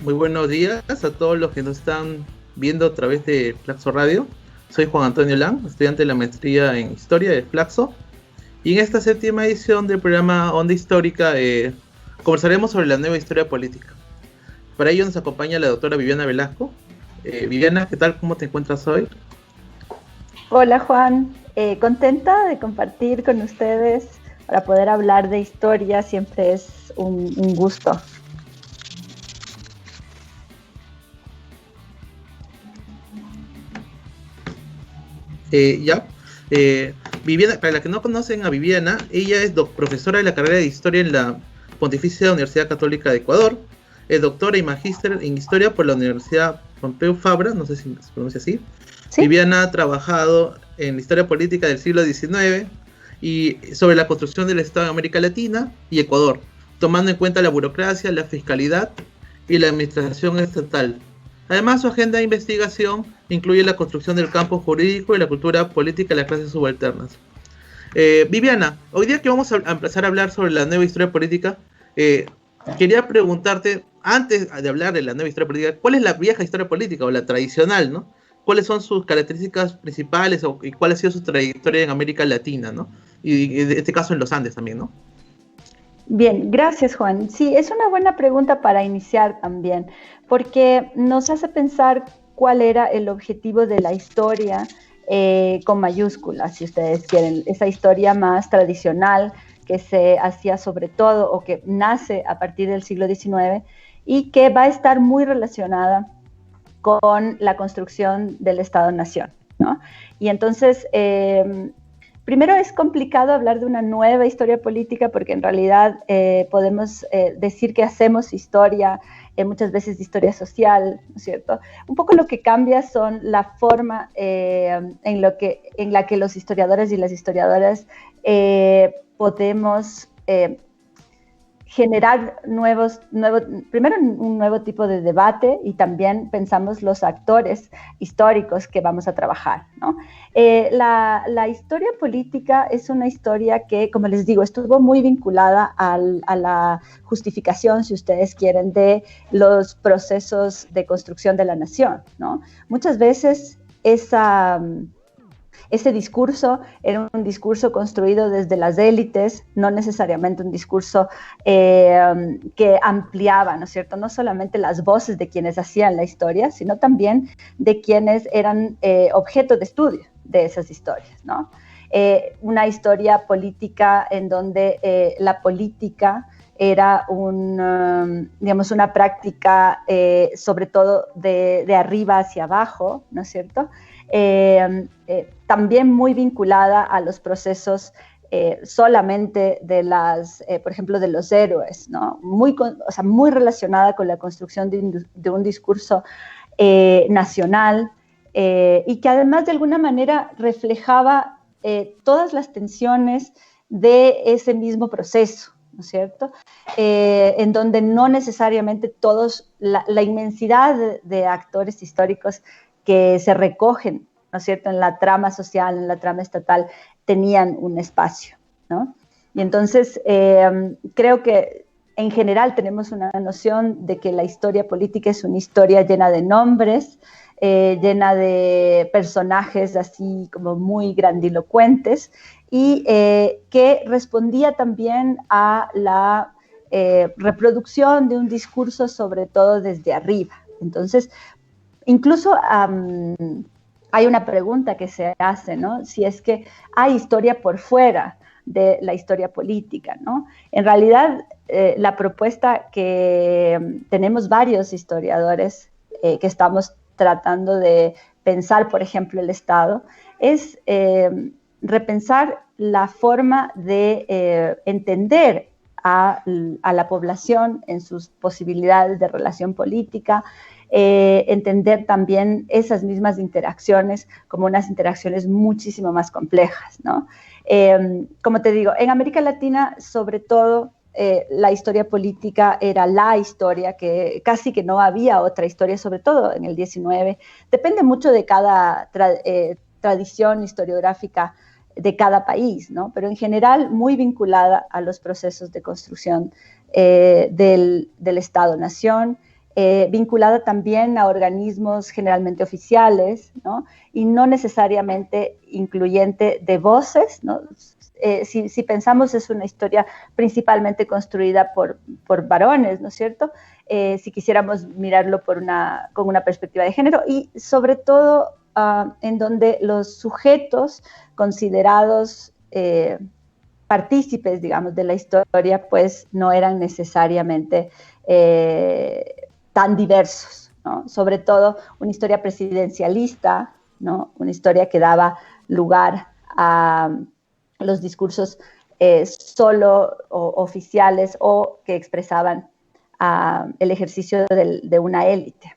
Muy buenos días a todos los que nos están viendo a través de Flaxo Radio. Soy Juan Antonio Lang, estudiante de la maestría en Historia de Flaxo. Y en esta séptima edición del programa Onda Histórica conversaremos sobre la nueva historia política. Para ello nos acompaña la doctora Viviana Velasco. Viviana, ¿qué tal? ¿Cómo te encuentras hoy? Hola Juan, contenta de compartir con ustedes para poder hablar de historia, siempre es un gusto. Viviana, para la que no conocen a Viviana, ella es profesora de la carrera de Historia en la Pontificia Universidad Católica de Ecuador, es doctora y magíster en Historia por la Universidad Pompeu Fabra, no sé si se pronuncia así. ¿Sí? Viviana ha trabajado en la historia política del siglo XIX y sobre la construcción del Estado en América Latina y Ecuador, tomando en cuenta la burocracia, la fiscalidad y la administración estatal. Además, su agenda de investigación incluye la construcción del campo jurídico y la cultura política de las clases subalternas. Viviana, hoy día que vamos a empezar a hablar sobre la nueva historia política, quería preguntarte, antes de hablar de la nueva historia política, ¿cuál es la vieja historia política o la tradicional, ¿no? ¿Cuáles son sus características principales y cuál ha sido su trayectoria en América Latina, ¿no? Y en este caso en los Andes también, ¿no? Bien, gracias Juan. Sí, es una buena pregunta para iniciar también, porque nos hace pensar cuál era el objetivo de la historia con mayúsculas, si ustedes quieren, esa historia más tradicional que se hacía sobre todo o que nace a partir del siglo XIX y que va a estar muy relacionada con la construcción del Estado-Nación, ¿no? Y entonces, primero es complicado hablar de una nueva historia política porque en realidad podemos decir que hacemos historia, muchas veces historia social, ¿no es cierto? Un poco lo que cambia son la forma en la que los historiadores y las historiadoras podemos generar primero un nuevo tipo de debate y también pensamos los actores históricos que vamos a trabajar, ¿no? La historia política es una historia que, como les digo, estuvo muy vinculada a la justificación, si ustedes quieren, de los procesos de construcción de la nación, ¿no? Muchas veces ese discurso era un discurso construido desde las élites, no necesariamente un discurso que ampliaba, ¿no es cierto?, no solamente las voces de quienes hacían la historia, sino también de quienes eran objeto de estudio de esas historias, ¿no? Una historia política en donde la política era una práctica sobre todo de arriba hacia abajo, ¿no es cierto?, también muy vinculada a los procesos solamente de por ejemplo, de los héroes, ¿no? Muy relacionada con la construcción de un discurso nacional y que además de alguna manera reflejaba todas las tensiones de ese mismo proceso, ¿no es cierto? En donde no necesariamente la inmensidad de actores históricos que se recogen, ¿no es cierto?, en la trama social, en la trama estatal, tenían un espacio, ¿no? Y entonces creo que en general tenemos una noción de que la historia política es una historia llena de nombres, llena de personajes así como muy grandilocuentes y que respondía también a la reproducción de un discurso sobre todo desde arriba. Entonces, incluso hay una pregunta que se hace, ¿no? Si es que hay historia por fuera de la historia política, ¿no? En realidad, la propuesta que tenemos varios historiadores que estamos tratando de pensar, por ejemplo, el Estado, es repensar la forma de entender a la población en sus posibilidades de relación política, entender también esas mismas interacciones como unas interacciones muchísimo más complejas, ¿no? Como te digo, en América Latina, sobre todo, la historia política era la historia, que casi que no había otra historia, sobre todo en el 19. Depende mucho de cada tradición historiográfica de cada país, ¿no? Pero en general muy vinculada a los procesos de construcción del Estado-Nación vinculada también a organismos generalmente oficiales, ¿no? Y no necesariamente incluyente de voces, ¿no? Si pensamos, es una historia principalmente construida por varones, ¿no es cierto? Si quisiéramos mirarlo con una perspectiva de género, y sobre todo en donde los sujetos considerados partícipes, digamos, de la historia, pues no eran necesariamente tan diversos, ¿no? Sobre todo una historia presidencialista, ¿no? Una historia que daba lugar a los discursos solo oficiales o que expresaban el ejercicio de una élite.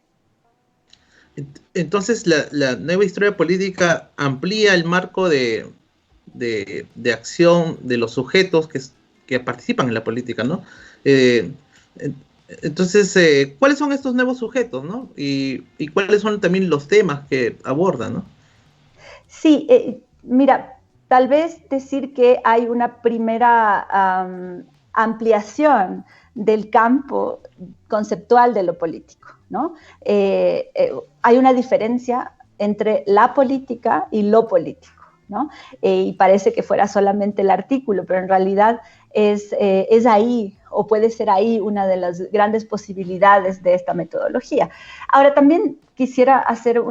Entonces, la nueva historia política amplía el marco de acción de los sujetos que participan en la política, ¿no? Entonces, ¿cuáles son estos nuevos sujetos, ¿no? Y cuáles son también los temas que abordan, ¿no? Sí, mira, tal vez decir que hay una primera ampliación del campo conceptual de lo político, ¿no? Hay una diferencia entre la política y lo político, ¿no? Y parece que fuera solamente el artículo, pero en realidad es ahí, o puede ser ahí, una de las grandes posibilidades de esta metodología. Ahora, también quisiera hacer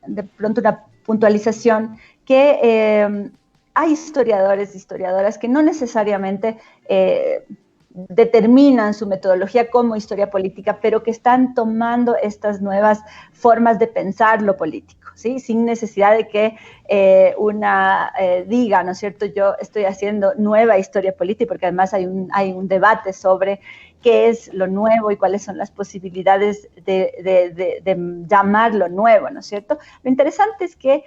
de pronto una puntualización que hay historiadores y historiadoras que no necesariamente determinan su metodología como historia política, pero que están tomando estas nuevas formas de pensar lo político, ¿sí? Sin necesidad de que diga, ¿no es cierto?, yo estoy haciendo nueva historia política, porque además hay un debate sobre qué es lo nuevo y cuáles son las posibilidades de llamarlo nuevo, ¿no es cierto? Lo interesante es que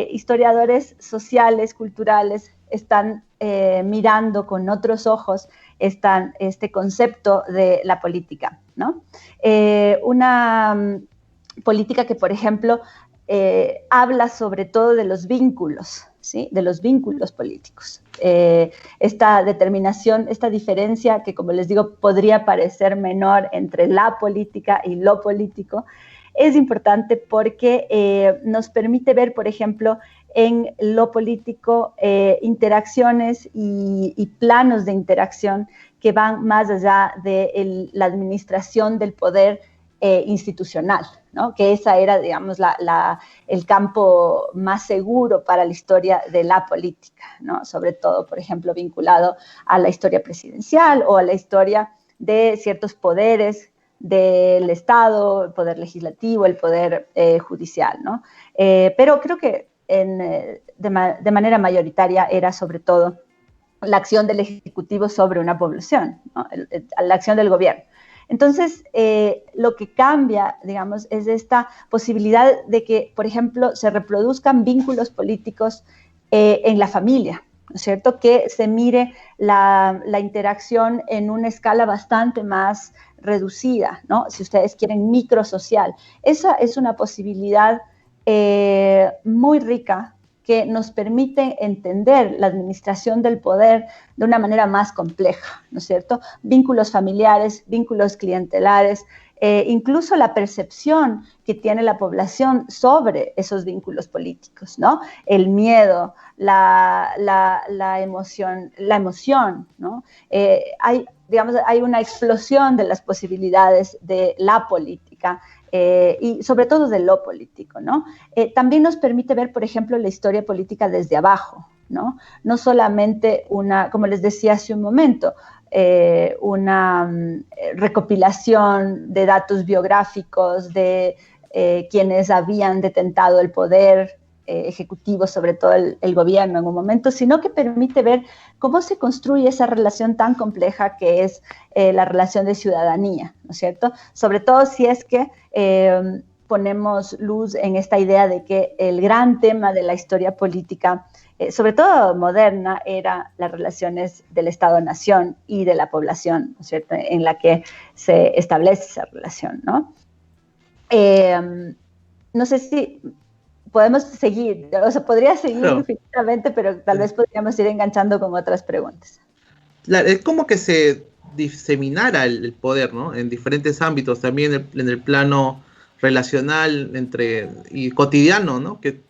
historiadores sociales, culturales, están mirando con otros ojos este concepto de la política, ¿no? Una política que, por ejemplo, habla sobre todo de los vínculos, ¿sí? De los vínculos políticos. Esta determinación, esta diferencia que, como les digo, podría parecer menor entre la política y lo político, es importante porque nos permite ver, por ejemplo, en lo político interacciones y planos de interacción que van más allá de la administración del poder institucional, ¿no? Que esa era, digamos, el campo más seguro para la historia de la política, ¿no? Sobre todo, por ejemplo, vinculado a la historia presidencial o a la historia de ciertos poderes del Estado, el poder legislativo, el poder judicial, ¿no? Pero creo que de manera mayoritaria era sobre todo la acción del Ejecutivo sobre una población, ¿no? La acción del gobierno. Entonces, lo que cambia, digamos, es esta posibilidad de que, por ejemplo, se reproduzcan vínculos políticos en la familia, ¿no es cierto? Que se mire la interacción en una escala bastante más reducida, ¿no? Si ustedes quieren, microsocial. Esa es una posibilidad muy rica que nos permite entender la administración del poder de una manera más compleja, ¿no es cierto? Vínculos familiares, vínculos clientelares, incluso la percepción que tiene la población sobre esos vínculos políticos, ¿no? El miedo, la emoción, ¿no? Hay una explosión de las posibilidades de la política y sobre todo de lo político, ¿no? También nos permite ver, por ejemplo, la historia política desde abajo, ¿no? No solamente como les decía hace un momento, una recopilación de datos biográficos de quienes habían detentado el poder ejecutivo, sobre todo el gobierno en un momento, sino que permite ver cómo se construye esa relación tan compleja que es la relación de ciudadanía, ¿no es cierto? Sobre todo si es que ponemos luz en esta idea de que el gran tema de la historia política, sobre todo moderna, era las relaciones del Estado-Nación y de la población, ¿no es cierto?, en la que se establece esa relación, ¿no? No sé si podemos seguir, o sea, podría seguir infinitamente, pero tal vez podríamos ir enganchando con otras preguntas. Es como que se diseminara el poder, ¿no? En diferentes ámbitos, también en el plano relacional y cotidiano, ¿no? Que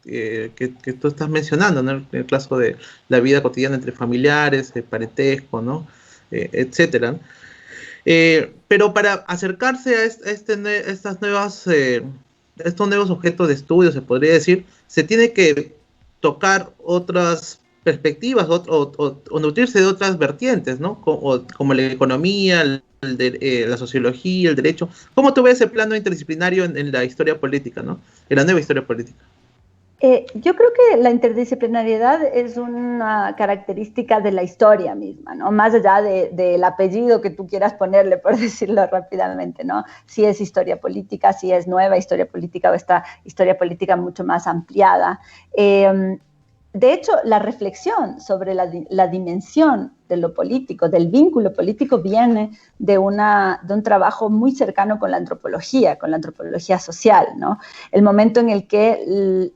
tú estás mencionando, ¿no? En el caso de la vida cotidiana entre familiares, el parentesco, ¿no? Etcétera. Pero para acercarse a estos nuevos objetos de estudio, se podría decir, se tiene que tocar otras perspectivas o nutrirse de otras vertientes, ¿no? Como la economía, la sociología, el derecho. ¿Cómo tú ves ese plano interdisciplinario en la historia política, ¿no? En la nueva historia política. Yo creo que la interdisciplinariedad es una característica de la historia misma, ¿no? Más allá del apellido que tú quieras ponerle, por decirlo rápidamente, ¿no? Si es historia política, si es nueva historia política o esta historia política mucho más ampliada. De hecho, la reflexión sobre la dimensión de lo político, del vínculo político, viene de un trabajo muy cercano con la antropología social, ¿no? El momento en el que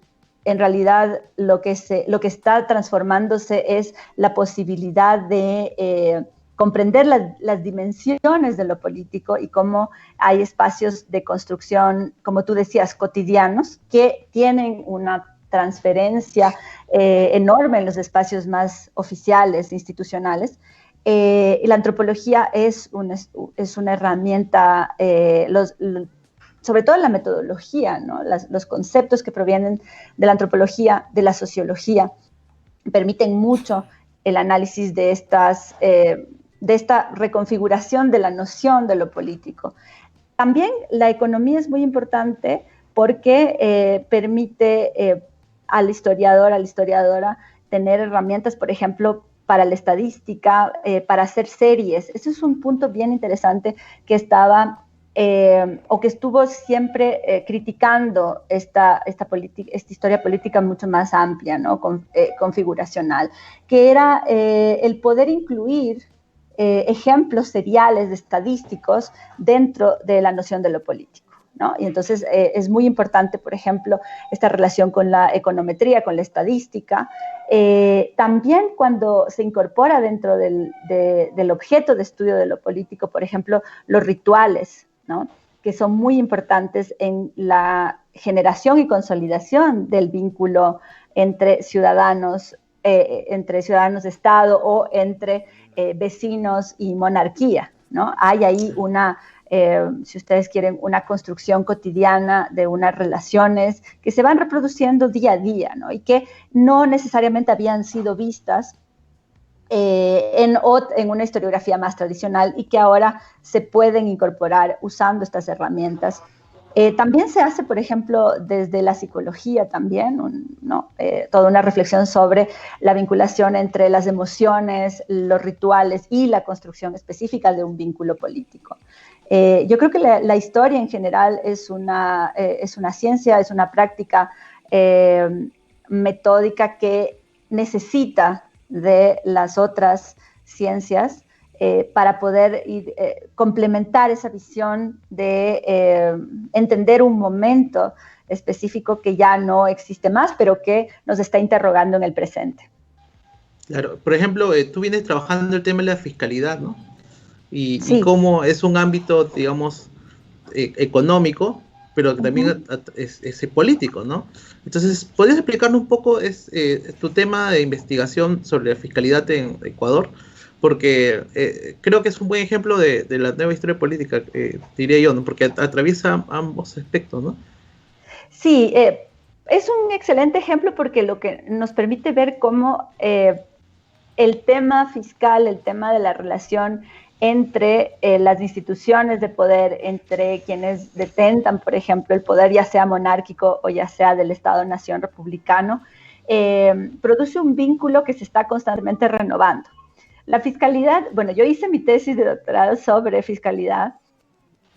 en realidad lo que está transformándose es la posibilidad de comprender las dimensiones de lo político y cómo hay espacios de construcción, como tú decías, cotidianos, que tienen una transferencia enorme en los espacios más oficiales, institucionales. Y la antropología es una herramienta, sobre todo la metodología, ¿no? Los conceptos que provienen de la antropología, de la sociología, permiten mucho el análisis de esta reconfiguración de la noción de lo político. También la economía es muy importante porque permite al historiador, a la historiadora, tener herramientas, por ejemplo, para la estadística, para hacer series. Eso es un punto bien interesante que estaba o que estuvo siempre criticando esta historia política mucho más amplia, ¿no? Configuracional, que era el poder incluir ejemplos seriales estadísticos dentro de la noción de lo político, ¿no? Y entonces es muy importante, por ejemplo, esta relación con la econometría, con la estadística. También cuando se incorpora dentro del objeto de estudio de lo político, por ejemplo, los rituales, ¿no? Que son muy importantes en la generación y consolidación del vínculo entre ciudadanos de Estado o entre vecinos y monarquía, ¿no? Hay ahí si ustedes quieren, una construcción cotidiana de unas relaciones que se van reproduciendo día a día, ¿no? Y que no necesariamente habían sido vistas en una historiografía más tradicional y que ahora se pueden incorporar usando estas herramientas. También se hace, por ejemplo, desde la psicología también, toda una reflexión sobre la vinculación entre las emociones, los rituales y la construcción específica de un vínculo político. Yo creo que la historia en general es una ciencia, es una práctica metódica que necesita de las otras ciencias para poder complementar esa visión de entender un momento específico que ya no existe más, pero que nos está interrogando en el presente. Claro, por ejemplo, tú vienes trabajando el tema de la fiscalidad, ¿no? Sí. Y cómo es un ámbito, digamos, económico, pero también es político, ¿no? Entonces, ¿podrías explicarnos un poco tu tema de investigación sobre la fiscalidad en Ecuador? Porque creo que es un buen ejemplo de la nueva historia política, diría yo, ¿no? Porque atraviesa ambos aspectos, ¿no? Sí, es un excelente ejemplo porque lo que nos permite ver cómo el tema fiscal, el tema de la relación entre las instituciones de poder, entre quienes detentan, por ejemplo, el poder ya sea monárquico o ya sea del Estado-nación republicano, produce un vínculo que se está constantemente renovando. La fiscalidad, bueno, yo hice mi tesis de doctorado sobre fiscalidad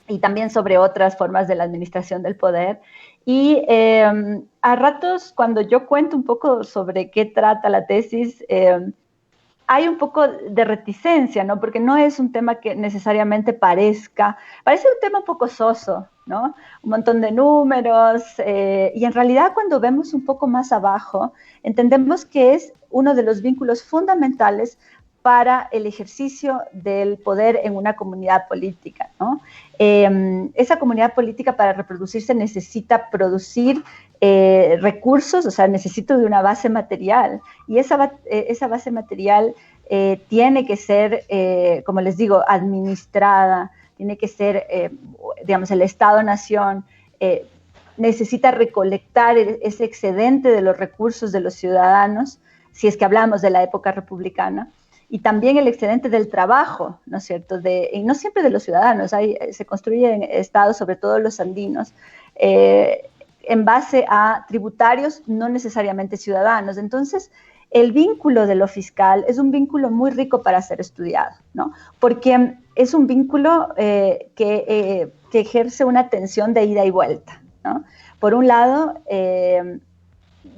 y también sobre otras formas de la administración del poder. Y a ratos, cuando yo cuento un poco sobre qué trata la tesis, hay un poco de reticencia, ¿no? Porque no es un tema que necesariamente parece un tema un poco soso, ¿no? Un montón de números, y en realidad cuando vemos un poco más abajo, entendemos que es uno de los vínculos fundamentales para el ejercicio del poder en una comunidad política, ¿no? Esa comunidad política para reproducirse necesita producir recursos, o sea, necesito de una base material, y esa base material tiene que ser, como les digo, administrada, tiene que ser, digamos, el Estado-Nación necesita recolectar ese excedente de los recursos de los ciudadanos, si es que hablamos de la época republicana, y también el excedente del trabajo, ¿no es cierto? Y no siempre de los ciudadanos, se construyen estados, sobre todo los andinos, en base a tributarios, no necesariamente ciudadanos. Entonces, el vínculo de lo fiscal es un vínculo muy rico para ser estudiado, ¿no? Porque es un vínculo que ejerce una tensión de ida y vuelta, ¿no? Por un lado,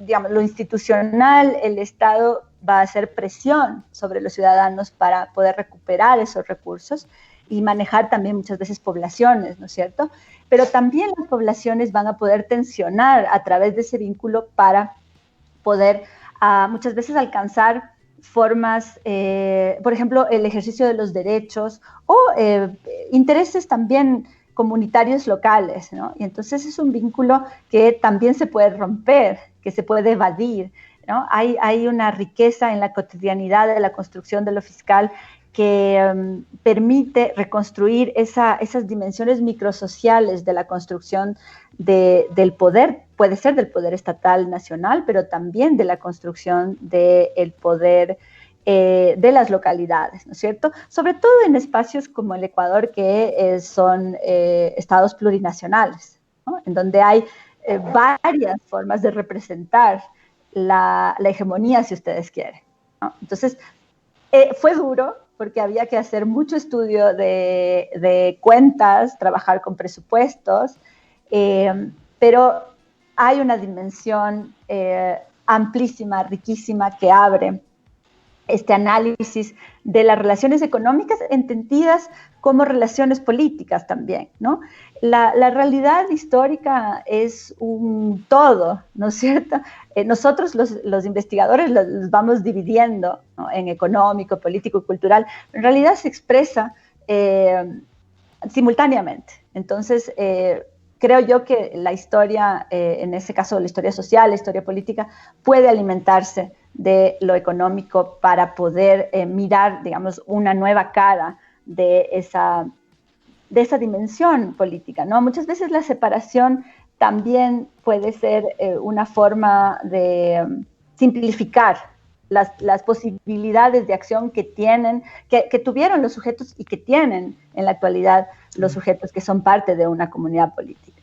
digamos, lo institucional, el Estado va a hacer presión sobre los ciudadanos para poder recuperar esos recursos y manejar también muchas veces poblaciones, ¿no es cierto? Pero también las poblaciones van a poder tensionar a través de ese vínculo para poder muchas veces alcanzar formas, por ejemplo, el ejercicio de los derechos o intereses también comunitarios locales, ¿no? Y entonces es un vínculo que también se puede romper, que se puede evadir, ¿no? Hay una riqueza en la cotidianidad de la construcción de lo fiscal que permite reconstruir esas dimensiones microsociales de la construcción del poder, puede ser del poder estatal nacional, pero también de la construcción del poder de las localidades, ¿no es cierto? Sobre todo en espacios como el Ecuador, que son estados plurinacionales, ¿no? En donde hay varias formas de representar la hegemonía, si ustedes quieren, ¿no? Entonces, fue duro porque había que hacer mucho estudio de cuentas, trabajar con presupuestos, pero hay una dimensión amplísima, riquísima, que abre este análisis de las relaciones económicas entendidas como relaciones políticas también, ¿no? La realidad histórica es un todo, ¿no es cierto? Nosotros los investigadores los vamos dividiendo, ¿no?, en económico, político y cultural. En realidad se expresa simultáneamente. Entonces, creo yo que la historia, en ese caso la historia social, la historia política, puede alimentarse de lo económico para poder mirar, digamos, una nueva cara de esa dimensión política, ¿no? Muchas veces la separación también puede ser una forma de simplificar las posibilidades de acción que tuvieron los sujetos y que tienen en la actualidad los sujetos que son parte de una comunidad política.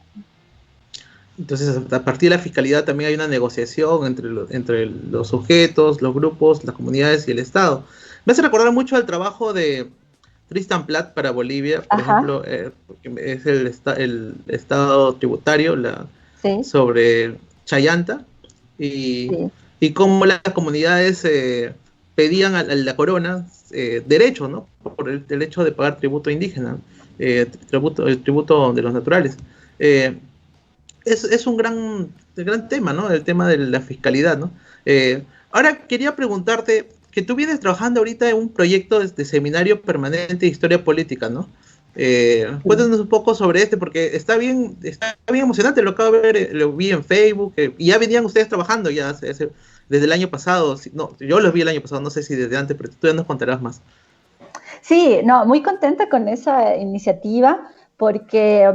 Entonces, a partir de la fiscalidad también hay una negociación entre los sujetos, los grupos, las comunidades y el Estado. Me hace recordar mucho al trabajo de Tristan Platt para Bolivia, por ejemplo, es el Estado tributario sí, sobre Chayanta, y cómo las comunidades pedían a la corona derechos, ¿no? Por el hecho de pagar tributo indígena, el tributo de los naturales. Es un gran tema, ¿no? El tema de la fiscalidad, ¿no? Ahora quería preguntarte, que tú vienes trabajando ahorita en un proyecto de seminario permanente de historia política, ¿no? Cuéntanos un poco sobre porque está bien emocionante, lo acabo de ver, lo vi en Facebook, y ya venían ustedes trabajando ya desde el año pasado. No, yo los vi el año pasado, no sé si desde antes, pero tú ya nos contarás más. Sí, no, muy contenta con esa iniciativa, porque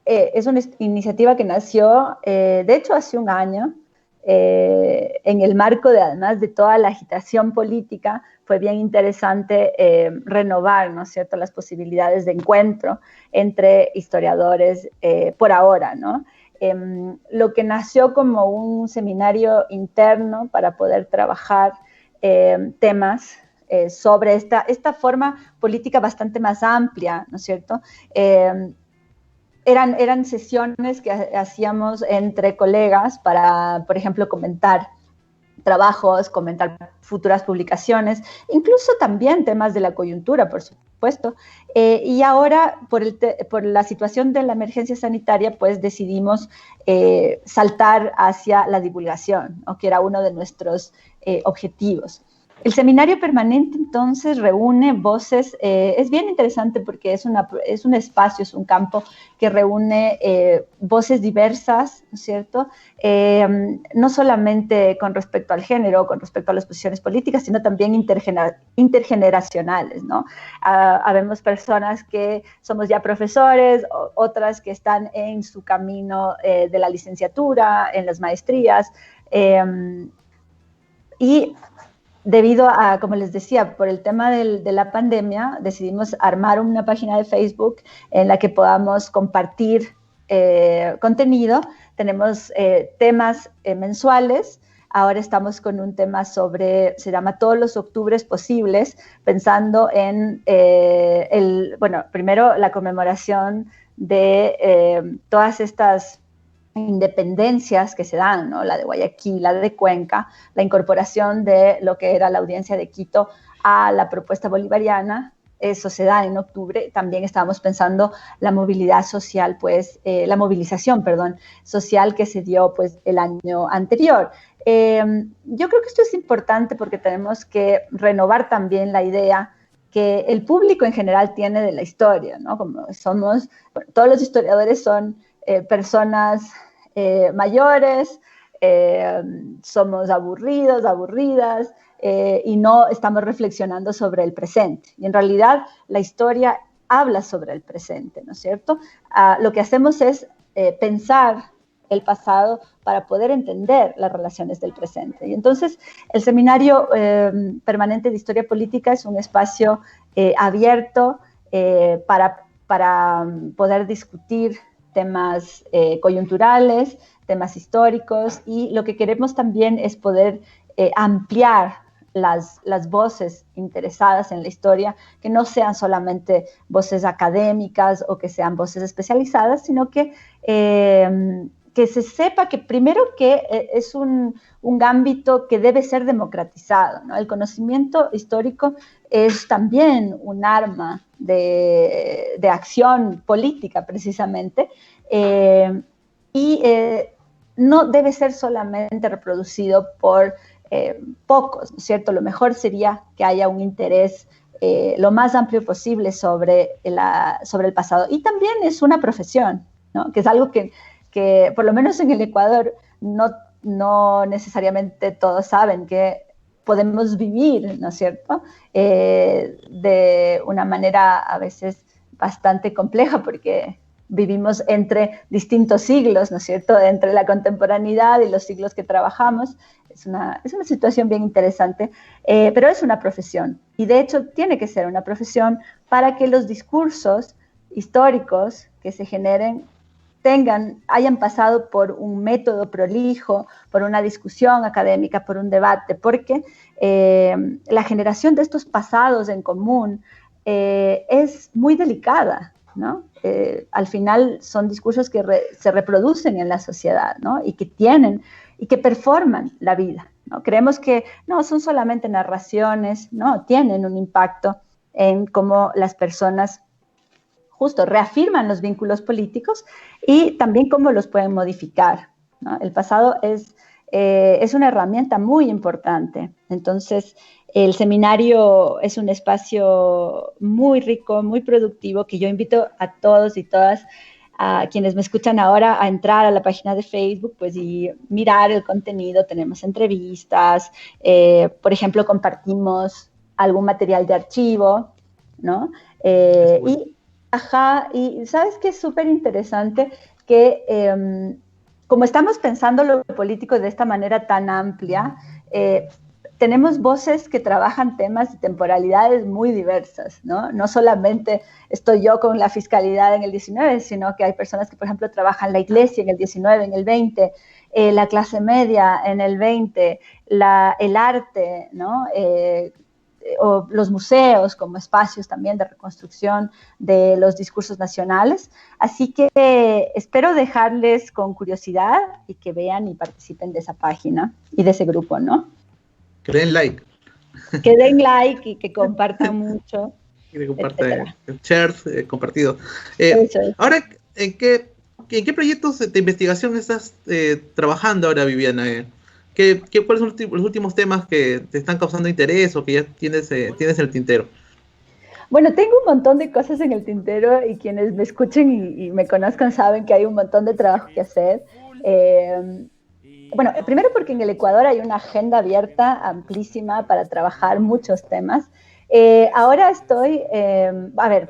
es una iniciativa que nació, de hecho, hace un año, en el marco además de toda la agitación política. Fue bien interesante renovar, ¿no es cierto?, las posibilidades de encuentro entre historiadores por ahora, ¿no? Lo que nació como un seminario interno para poder trabajar temas sobre esta forma política bastante más amplia, ¿no es cierto? Eran sesiones que hacíamos entre colegas para, por ejemplo, comentar trabajos, comentar futuras publicaciones, incluso también temas de la coyuntura, por supuesto. Y ahora, por la situación de la emergencia sanitaria, pues decidimos saltar hacia la divulgación, ¿no?, que era uno de nuestros objetivos. El seminario permanente entonces reúne voces, es bien interesante porque es un espacio, es un campo que reúne voces diversas, ¿no es cierto? No solamente con respecto al género, con respecto a las posiciones políticas, sino también intergeneracionales, ¿no? Habemos personas que somos ya profesores, otras que están en su camino de la licenciatura, en las maestrías, y debido a, como les decía, por el tema de la pandemia, decidimos armar una página de Facebook en la que podamos compartir contenido. Tenemos temas mensuales. Ahora estamos con un tema se llama Todos los Octubres Posibles, pensando en, primero la conmemoración de todas estas independencias que se dan, ¿no? La de Guayaquil, la de Cuenca, la incorporación de lo que era la audiencia de Quito a la propuesta bolivariana. Eso se da en octubre. También estábamos pensando la movilidad social, la movilización, social que se dio el año anterior. Yo creo que esto es importante porque tenemos que renovar también la idea que el público en general tiene de la historia, ¿no? Como todos los historiadores son personas mayores, somos aburridos, aburridas, y no estamos reflexionando sobre el presente. Y en realidad la historia habla sobre el presente, ¿no es cierto? Lo que hacemos es pensar el pasado para poder entender las relaciones del presente. Y entonces el Seminario Permanente de Historia Política es un espacio abierto para poder discutir temas coyunturales, temas históricos, y lo que queremos también es poder ampliar las voces interesadas en la historia, que no sean solamente voces académicas o que sean voces especializadas, sino que se sepa que primero que es un ámbito que debe ser democratizado, ¿no? El conocimiento histórico es también un arma de acción política, precisamente, y no debe ser solamente reproducido por pocos, ¿no es cierto? Lo mejor sería que haya un interés lo más amplio posible sobre el pasado. Y también es una profesión, ¿no? Que es algo que por lo menos en el Ecuador no necesariamente todos saben, que podemos vivir, ¿no es cierto?, de una manera a veces bastante compleja, porque vivimos entre distintos siglos, ¿no es cierto?, entre la contemporaneidad y los siglos que trabajamos. Es una situación bien interesante, pero es una profesión, y de hecho tiene que ser una profesión para que los discursos históricos que se generen hayan pasado por un método prolijo, por una discusión académica, por un debate, porque la generación de estos pasados en común es muy delicada, ¿no? Al final son discursos que se reproducen en la sociedad, ¿no? Y que performan la vida, ¿no? Creemos que no son solamente narraciones, no, tienen un impacto en cómo las personas justo reafirman los vínculos políticos y también cómo los pueden modificar, ¿no? El pasado es una herramienta muy importante. Entonces, el seminario es un espacio muy rico, muy productivo, que yo invito a todos y todas, a quienes me escuchan ahora, a entrar a la página de Facebook, pues, y mirar el contenido. Tenemos entrevistas, por ejemplo, compartimos algún material de archivo, ¿no? Y ¿sabes qué es súper interesante? Que como estamos pensando lo político de esta manera tan amplia, tenemos voces que trabajan temas y temporalidades muy diversas, ¿no? No solamente estoy yo con la fiscalidad en el 19, sino que hay personas que, por ejemplo, trabajan la iglesia en el 19, en el 20, la clase media en el 20, el arte, ¿no? O los museos como espacios también de reconstrucción de los discursos nacionales. Así que espero dejarles con curiosidad y que vean y participen de esa página y de ese grupo, ¿no? Que den like. Que den like y que compartan mucho. Y que compartan, shares, compartido. Ahora, ¿en qué proyectos de investigación estás trabajando ahora, Viviana? ¿Cuáles son los últimos temas que te están causando interés o que ya tienes en el tintero? Bueno, tengo un montón de cosas en el tintero y quienes me escuchen y me conozcan saben que hay un montón de trabajo que hacer. Bueno, primero porque en el Ecuador hay una agenda abierta, amplísima, para trabajar muchos temas. Ahora estoy, a ver,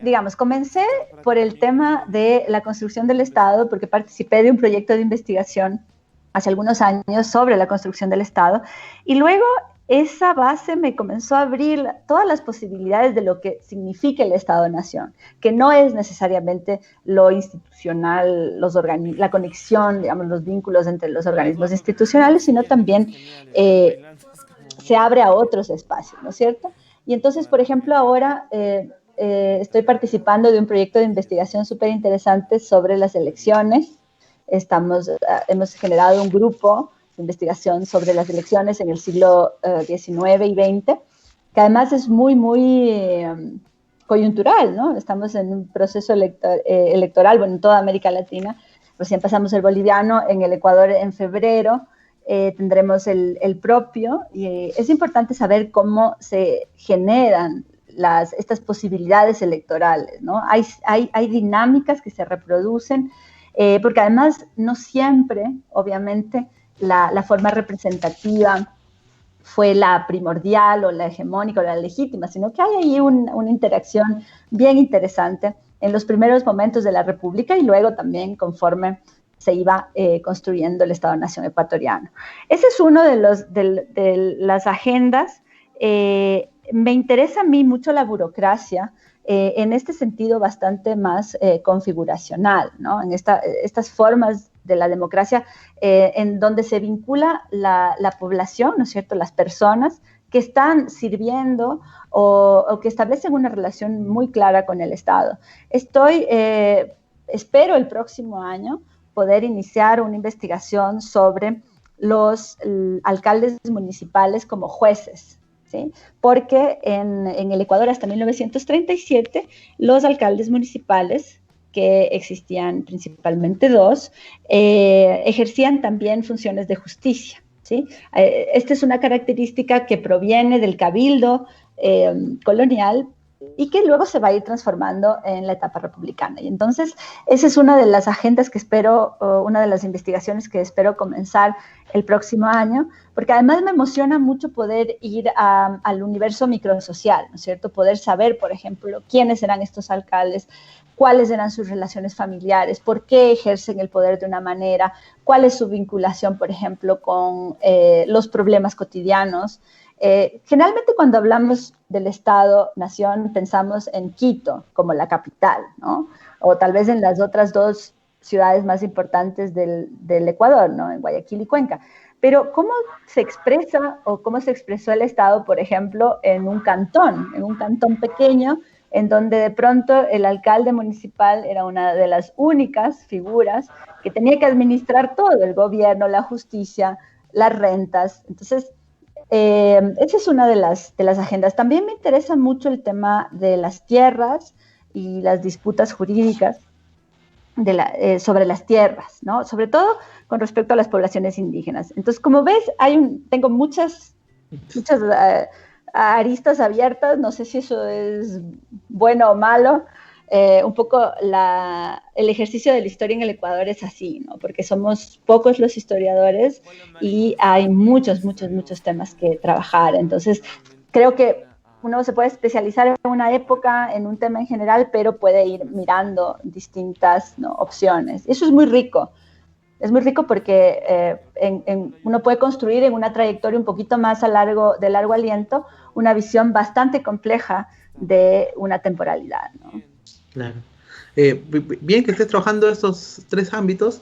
digamos, comencé por el tema de la construcción del Estado, porque participé de un proyecto de investigación hace algunos años sobre la construcción del Estado, y luego esa base me comenzó a abrir todas las posibilidades de lo que significa el Estado-Nación, que no es necesariamente lo institucional, la conexión, digamos, los vínculos entre los organismos institucionales, sino también se abre a otros espacios, ¿no es cierto? Y entonces, por ejemplo, ahora estoy participando de un proyecto de investigación súper interesante sobre las elecciones. Hemos generado un grupo de investigación sobre las elecciones en el siglo XIX y XX, que además es muy, muy coyuntural, ¿no? Estamos en un proceso electoral, bueno, en toda América Latina. Recién pasamos el boliviano, en el Ecuador en febrero, tendremos el propio, y es importante saber cómo se generan estas posibilidades electorales, ¿no? Hay dinámicas que se reproducen, porque además no siempre, obviamente, la forma representativa fue la primordial o la hegemónica o la legítima, sino que hay ahí una interacción bien interesante en los primeros momentos de la República y luego también conforme se iba construyendo el Estado-Nación ecuatoriano. Ese es uno de las agendas. Me interesa a mí mucho la burocracia, en este sentido bastante más configuracional, ¿no? En estas formas de la democracia en donde se vincula la población, ¿no es cierto?, las personas que están sirviendo o que establecen una relación muy clara con el Estado. Espero el próximo año poder iniciar una investigación sobre los alcaldes municipales como jueces, ¿sí? Porque en el Ecuador hasta 1937 los alcaldes municipales, que existían principalmente dos, ejercían también funciones de justicia, ¿sí? Esta es una característica que proviene del cabildo colonial y que luego se va a ir transformando en la etapa republicana. Y entonces, esa es una de las agendas que espero, una de las investigaciones que espero comenzar el próximo año, porque además me emociona mucho poder ir al universo microsocial, ¿no es cierto? Poder saber, por ejemplo, quiénes eran estos alcaldes, cuáles eran sus relaciones familiares, por qué ejercen el poder de una manera, cuál es su vinculación, por ejemplo, con los problemas cotidianos. Generalmente cuando hablamos del Estado-Nación pensamos en Quito como la capital, ¿no? O tal vez en las otras dos ciudades más importantes del Ecuador, ¿no? En Guayaquil y Cuenca. Pero ¿cómo se expresa o cómo se expresó el Estado, por ejemplo, en un cantón pequeño, en donde de pronto el alcalde municipal era una de las únicas figuras que tenía que administrar todo, el gobierno, la justicia, las rentas? Entonces, esa es una de las agendas. También me interesa mucho el tema de las tierras y las disputas jurídicas sobre las tierras, ¿no? Sobre todo con respecto a las poblaciones indígenas. Entonces, como ves, tengo muchas aristas abiertas. No sé si eso es bueno o malo. Un poco el ejercicio de la historia en el Ecuador es así, ¿no? Porque somos pocos los historiadores y hay muchos temas que trabajar. Entonces, creo que uno se puede especializar en una época, en un tema en general, pero puede ir mirando distintas, ¿no?, opciones. Eso es muy rico. Es muy rico porque uno puede construir en una trayectoria un poquito más de largo aliento una visión bastante compleja de una temporalidad, ¿no? Claro. Bien que estés trabajando estos tres ámbitos.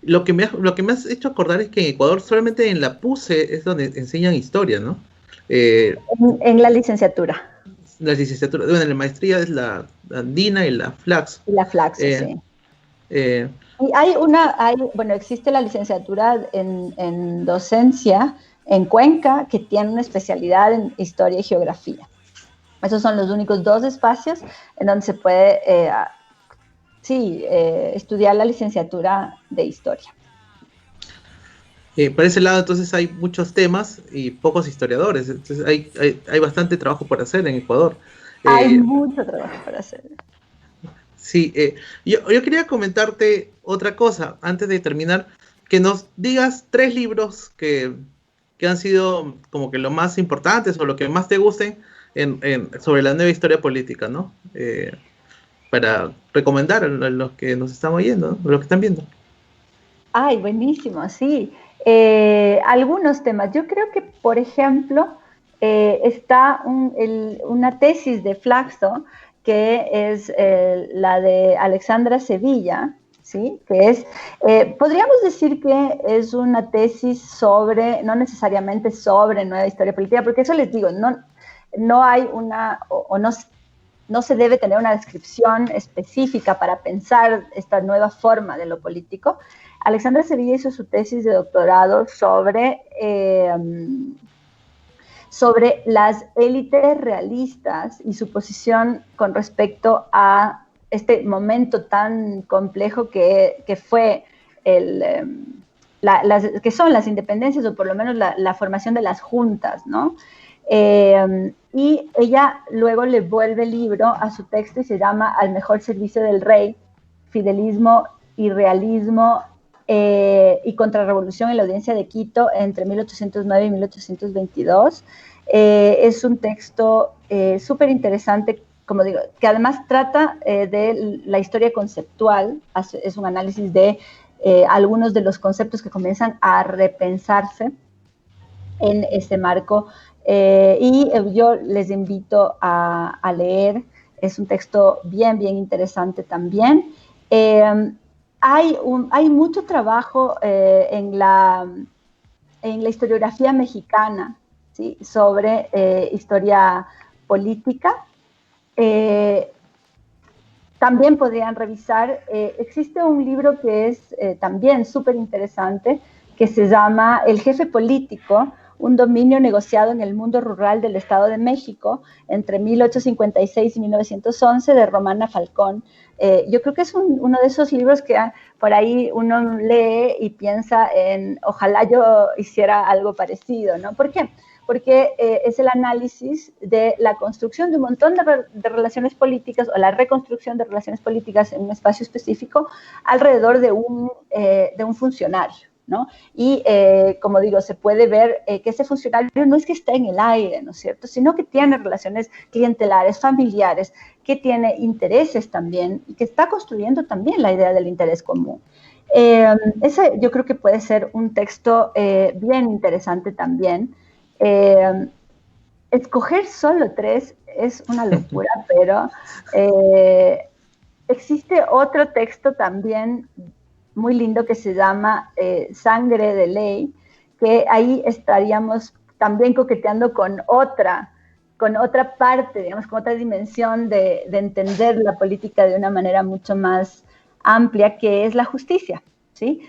Lo que me has hecho acordar es que en Ecuador solamente en la PUCE es donde enseñan historia, ¿no? En la licenciatura. La licenciatura, bueno, la maestría es la andina y la flax. Y la flax, sí. Y bueno, existe la licenciatura en docencia en Cuenca, que tiene una especialidad en historia y geografía. Esos son los únicos dos espacios en donde se puede estudiar la licenciatura de historia. Por ese lado, entonces hay muchos temas y pocos historiadores. Entonces hay bastante trabajo por hacer en Ecuador. Hay Eh, mucho trabajo para hacer. sí, yo quería comentarte otra cosa antes de terminar, que nos digas 3 libros que han sido como que lo más importantes o lo que más te gusten sobre la nueva historia política, ¿no? Para recomendar a los que nos están oyendo, ¿no? A los que están viendo. Ay, buenísimo, sí. Algunos temas. Yo creo que, por ejemplo, está una tesis de Flaxo, que es la de Alexandra Sevilla, ¿sí? Que es, podríamos decir que es una tesis sobre, no necesariamente sobre nueva historia política, porque eso les digo, no hay una, o no se debe tener una descripción específica para pensar esta nueva forma de lo político. Alexandra Sevilla hizo su tesis de doctorado sobre las élites realistas y su posición con respecto a este momento tan complejo que fue que son las independencias, o por lo menos la formación de las juntas, ¿no? Y ella luego le vuelve el libro a su texto y se llama Al mejor servicio del rey, fidelismo y realismo y contrarrevolución en la audiencia de Quito entre 1809 y 1822. Es un texto súper interesante, como digo, que además trata de la historia conceptual, es un análisis de algunos de los conceptos que comienzan a repensarse en ese marco. Y yo les invito a leer, es un texto bien, bien interesante también. Hay mucho trabajo en la historiografía mexicana, ¿sí? Sobre historia política. También podrían revisar, existe un libro que es también súper interesante, que se llama El jefe político, un dominio negociado en el mundo rural del Estado de México entre 1856 y 1911, de Romana Falcón. Yo creo que es uno de esos libros que por ahí uno lee y piensa en ojalá yo hiciera algo parecido, ¿no? ¿Por qué? Porque es el análisis de la construcción de un montón de relaciones políticas, o la reconstrucción de relaciones políticas en un espacio específico alrededor de un funcionario, ¿no? Y como digo, se puede ver que ese funcionario no es que esté en el aire, ¿no es cierto?, sino que tiene relaciones clientelares, familiares, que tiene intereses también y que está construyendo también la idea del interés común. Ese yo creo que puede ser un texto bien interesante también. Escoger solo 3 es una locura, pero existe otro texto también muy lindo que se llama Sangre de Ley, que ahí estaríamos también coqueteando con otra parte, digamos, con otra dimensión de entender la política de una manera mucho más amplia, que es la justicia, ¿sí?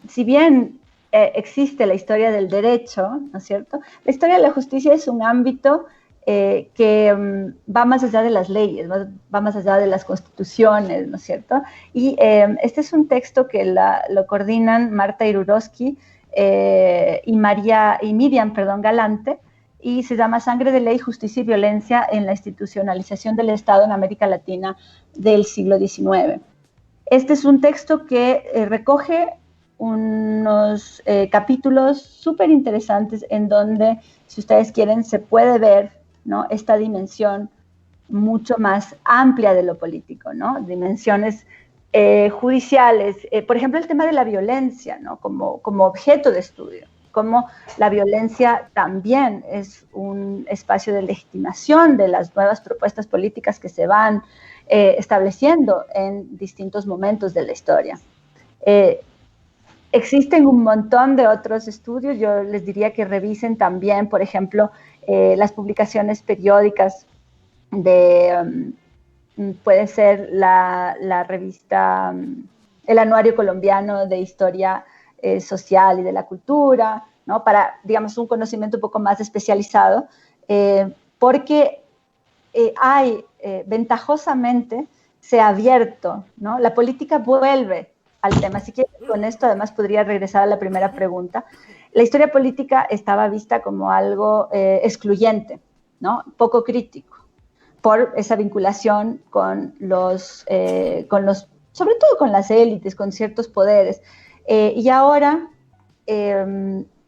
Si bien existe la historia del derecho, ¿no es cierto?, la historia de la justicia es un ámbito que va más allá de las leyes, va más allá de las constituciones, ¿no es cierto? Y este es un texto que lo coordinan Marta Irurowski y Miriam Galante, y se llama Sangre de Ley, Justicia y Violencia en la institucionalización del Estado en América Latina del siglo XIX. Este es un texto que recoge unos capítulos súper interesantes en donde, si ustedes quieren, se puede ver, ¿no?, esta dimensión mucho más amplia de lo político, ¿no? Dimensiones judiciales, por ejemplo, el tema de la violencia, ¿no?, como objeto de estudio, como la violencia también es un espacio de legitimación de las nuevas propuestas políticas que se van estableciendo en distintos momentos de la historia. Existen un montón de otros estudios. Yo les diría que revisen también, por ejemplo, las publicaciones periódicas puede ser la revista, el Anuario Colombiano de Historia Social y de la Cultura, ¿no?, para, digamos, un conocimiento un poco más especializado, porque ventajosamente se ha abierto, ¿no? La política vuelve al tema. Así que con esto además podría regresar a la primera pregunta. La historia política estaba vista como algo excluyente, ¿no? Poco crítico, por esa vinculación con sobre todo con las élites, con ciertos poderes. Y ahora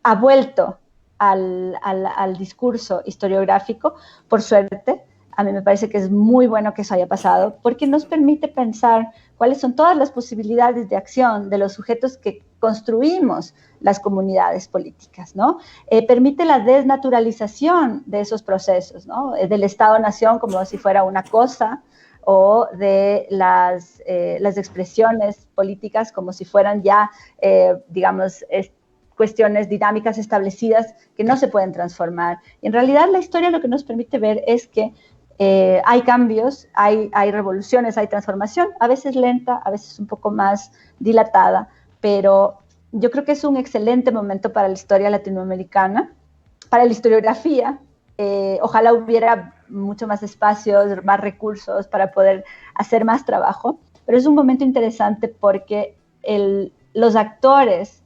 ha vuelto al discurso historiográfico, por suerte. A mí me parece que es muy bueno que eso haya pasado, porque nos permite pensar cuáles son todas las posibilidades de acción de los sujetos que construimos las comunidades políticas, ¿no? Permite la desnaturalización de esos procesos, ¿no? Del Estado-Nación como si fuera una cosa, o de las expresiones políticas como si fueran ya, digamos, cuestiones dinámicas establecidas que no se pueden transformar. Y en realidad la historia lo que nos permite ver es que hay cambios, hay revoluciones, hay transformación, a veces lenta, a veces un poco más dilatada, pero yo creo que es un excelente momento para la historia latinoamericana, para la historiografía. Ojalá hubiera mucho más espacios, más recursos para poder hacer más trabajo, pero es un momento interesante porque los actores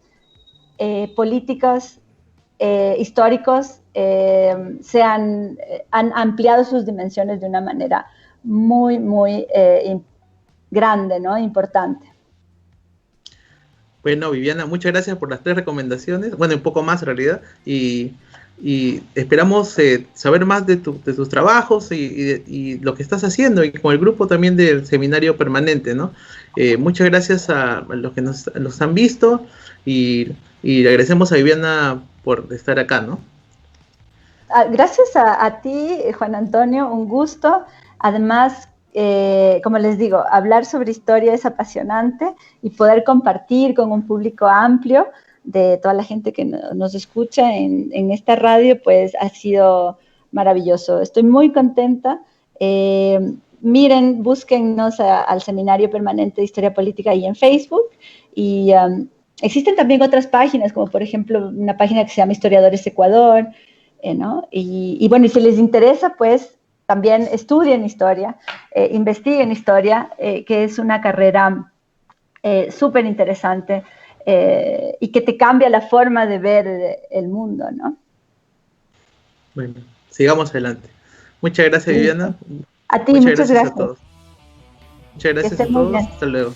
políticos, históricos, han ampliado sus dimensiones de una manera muy, muy grande, ¿no? Importante. Bueno, Viviana, muchas gracias por las 3 recomendaciones, bueno, un poco más en realidad, y esperamos saber más de tus trabajos y lo que estás haciendo, y con el grupo también del seminario permanente, ¿no? Muchas gracias a los que nos han visto, y le agradecemos a Viviana por estar acá, ¿no? Gracias a ti, Juan Antonio, un gusto. Además, como les digo, hablar sobre historia es apasionante, y poder compartir con un público amplio de toda la gente que nos escucha en esta radio, pues ha sido maravilloso. Estoy muy contenta. Miren, búsquennos al Seminario Permanente de Historia Política ahí en Facebook, y existen también otras páginas, como por ejemplo una página que se llama Historiadores Ecuador, ¿no? Y bueno, y si les interesa, pues también estudien historia, investiguen historia, que es una carrera súper interesante, y que te cambia la forma de ver el mundo, ¿no? Bueno, sigamos adelante. Muchas gracias, Viviana. A ti, muchas gracias. A todos. Muchas gracias a todos. Hasta luego.